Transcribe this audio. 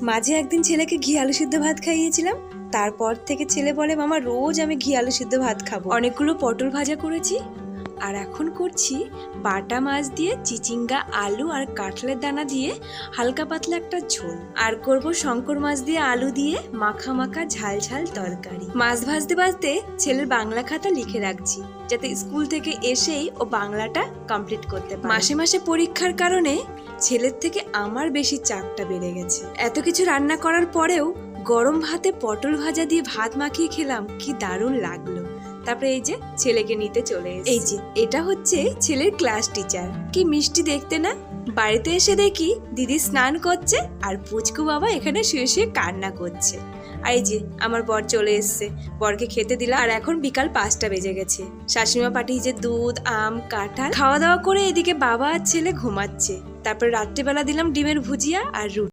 মাঝে একদিন ছেলেকে ঘি আলু সিদ্ধ ভাত খাইয়েছিলাম, তারপর থেকে ছেলে বলে মামা রোজ আমি ঘি আলু সিদ্ধ ভাত খাবো। অনেকগুলো পটল ভাজা করেছি, আর এখন করছি বাটা মাছ দিয়ে চিচিঙ্গা, আলু আর কাঁঠালের দানা দিয়ে হালকা পাতলা একটা ঝোল। আর করব শঙ্কর মাছ দিয়ে আলু দিয়ে মাখা মাখা ঝাল ঝাল তরকারি। মাছ ভাজতে ভাজতে ছেলের বাংলা খাতা লিখে রাখছি, যাতে স্কুল থেকে এসেই ও বাংলাটা কমপ্লিট করতে পারে। মাসে মাসে পরীক্ষার কারণে ছেলের থেকে আমার বেশি চাপটা বেড়ে গেছে। এত কিছু রান্না করার পরেও গরম ভাতে পটল ভাজা দিয়ে ভাত মাখিয়ে খেলাম, কি দারুণ লাগলো। তারপরে এই যে ছেলেকে নিতে চলে এসেছি। এই যে এটা হচ্ছে ছেলের ক্লাস টিচার, কি মিষ্টি দেখতে না। বাড়িতে এসে দেখি দিদি স্নান করছে আর পুচকু বাবা এখানে শুয়ে শুয়ে কান্না করছে। আর এই যে আমার বর চলে এসছে, বরকে খেতে দিলাম। আর এখন বিকাল 5টা বেজে গেছে। শাশুড়িমা পাঠিয়েছে দুধ, আম, কাঁঠাল। খাওয়া দাওয়া করে এদিকে বাবা আর ছেলে ঘুমাচ্ছে। তারপর রাত্রেবেলা দিলাম ডিমের ভুজিয়া আর রুটি।